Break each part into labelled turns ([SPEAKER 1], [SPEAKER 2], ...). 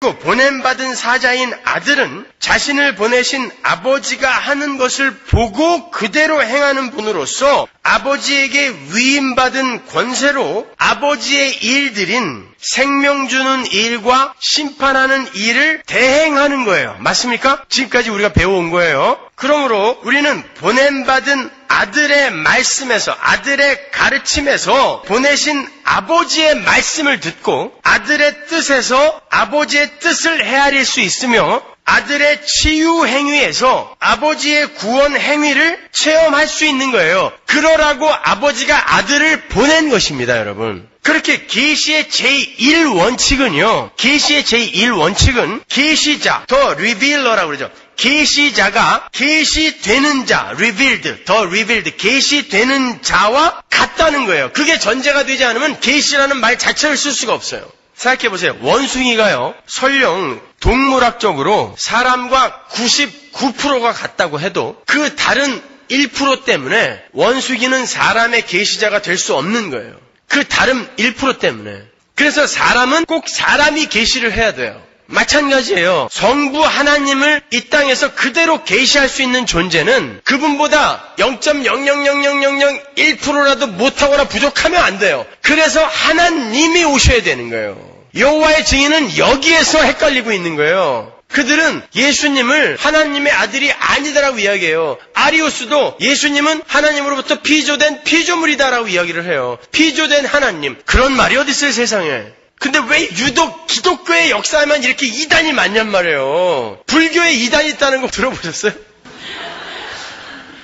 [SPEAKER 1] 보냄받은 사자인 아들은 자신을 보내신 아버지가 하는 것을 보고 그대로 행하는 분으로서 아버지에게 위임받은 권세로 아버지의 일들인 생명 주는 일과 심판하는 일을 대행하는 거예요. 맞습니까? 지금까지 우리가 배워온 거예요. 그러므로 우리는 보냄받은 아들의 말씀에서, 아들의 가르침에서 보내신 아버지의 말씀을 듣고 아들의 뜻에서 아버지의 뜻을 헤아릴 수 있으며 아들의 치유 행위에서 아버지의 구원 행위를 체험할 수 있는 거예요. 그러라고 아버지가 아들을 보낸 것입니다, 여러분. 그렇게 계시의 제1원칙은요. 계시의 제1원칙은 계시자, 더 리빌러라고 그러죠. 계시자가 계시되는 자, revealed, 더 revealed, 계시되는 자와 같다는 거예요. 그게 전제가 되지 않으면 계시라는 말 자체를 쓸 수가 없어요. 생각해보세요. 원숭이가요, 설령 동물학적으로 사람과 99%가 같다고 해도 그 다른 1% 때문에 원숭이는 사람의 계시자가 될 수 없는 거예요. 그 다른 1% 때문에. 그래서 사람은 꼭 사람이 계시를 해야 돼요. 마찬가지예요. 성부 하나님을 이 땅에서 그대로 계시할 수 있는 존재는 그분보다 0.0000001%라도 못하거나 부족하면 안 돼요. 그래서 하나님이 오셔야 되는 거예요. 여호와의 증인은 여기에서 헷갈리고 있는 거예요. 그들은 예수님을 하나님의 아들이 아니다라고 이야기해요. 아리우스도 예수님은 하나님으로부터 피조된 피조물이다라고 이야기를 해요. 피조된 하나님. 그런 말이 어디 있어요, 세상에. 근데 왜 유독 기독교의 역사에만 이렇게 이단이 많냔 말이에요. 불교에 이단이 있다는 거 들어보셨어요?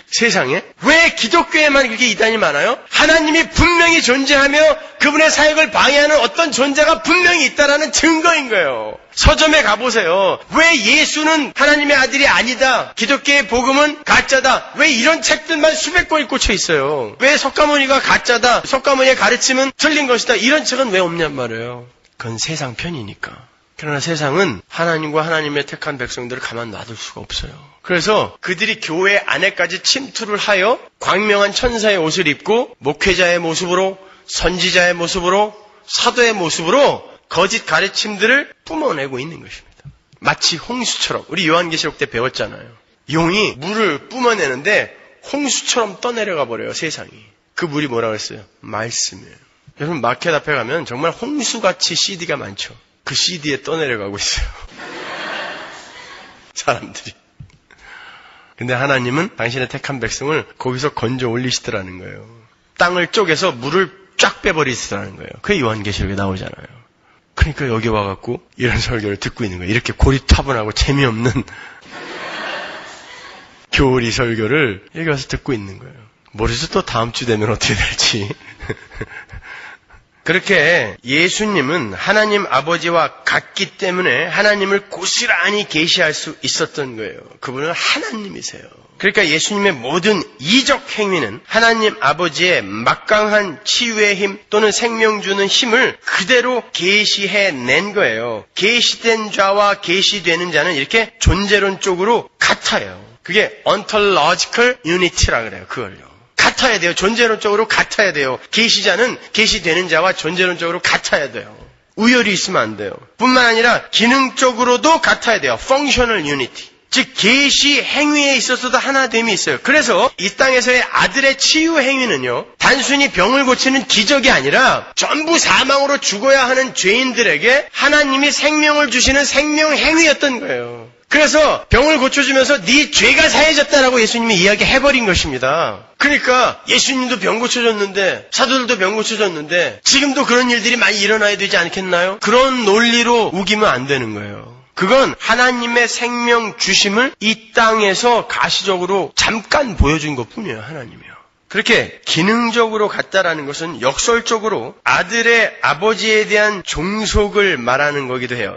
[SPEAKER 1] 세상에? 왜 기독교에만 그렇게 이단이 많아요? 하나님이 분명히 존재하며 그분의 사역을 방해하는 어떤 존재가 분명히 있다라는 증거인 거예요. 서점에 가보세요. 왜 예수는 하나님의 아들이 아니다. 기독교의 복음은 가짜다. 왜 이런 책들만 수백 권이 꽂혀 있어요. 왜 석가모니가 가짜다. 석가모니의 가르침은 틀린 것이다. 이런 책은 왜 없냔 말이에요. 그건 세상 편이니까. 그러나 세상은 하나님과 하나님의 택한 백성들을 가만 놔둘 수가 없어요. 그래서 그들이 교회 안에까지 침투를 하여 광명한 천사의 옷을 입고 목회자의 모습으로, 선지자의 모습으로, 사도의 모습으로 거짓 가르침들을 뿜어내고 있는 것입니다. 마치 홍수처럼. 우리 요한계시록 때 배웠잖아요. 용이 물을 뿜어내는데 홍수처럼 떠내려가 버려요, 세상이. 그 물이 뭐라고 했어요? 말씀이에요. 여러분 마켓 앞에 가면 정말 홍수같이 CD가 많죠. 그 CD에 떠내려가고 있어요. 사람들이. 근데 하나님은 당신의 택한 백성을 거기서 건져 올리시더라는 거예요. 땅을 쪼개서 물을 쫙 빼버리시더라는 거예요. 그게 요한계시록에 나오잖아요. 그러니까 여기 와갖고 이런 설교를 듣고 있는 거예요. 이렇게 고리타분하고 재미없는 교리 설교를 여기 와서 듣고 있는 거예요. 모르죠, 또 다음 주 되면 어떻게 될지. 그렇게 예수님은 하나님 아버지와 같기 때문에 하나님을 고스란히 계시할 수 있었던 거예요. 그분은 하나님이세요. 그러니까 예수님의 모든 이적 행위는 하나님 아버지의 막강한 치유의 힘 또는 생명 주는 힘을 그대로 계시해낸 거예요. 계시된 자와 계시되는 자는 이렇게 존재론적으로 같아요. 그게 ontological unity라 그래요. 그걸요. 같아야 돼요. 존재론적으로 같아야 돼요. 계시자는 계시되는 자와 존재론적으로 같아야 돼요. 우열이 있으면 안 돼요. 뿐만 아니라 기능적으로도 같아야 돼요. functional unity. 즉 계시 행위에 있어서도 하나됨이 있어요. 그래서 이 땅에서의 아들의 치유 행위는요, 단순히 병을 고치는 기적이 아니라 전부 사망으로 죽어야 하는 죄인들에게 하나님이 생명을 주시는 생명 행위였던 거예요. 그래서 병을 고쳐주면서 네 죄가 사해졌다라고 예수님이 이야기해버린 것입니다. 그러니까 예수님도 병 고쳐줬는데 사도들도 병 고쳐줬는데 지금도 그런 일들이 많이 일어나야 되지 않겠나요? 그런 논리로 우기면 안 되는 거예요. 그건 하나님의 생명 주심을 이 땅에서 가시적으로 잠깐 보여준 것뿐이에요. 하나님이요. 그렇게 기능적으로 같다라는 것은 역설적으로 아들의 아버지에 대한 종속을 말하는 거기도 해요.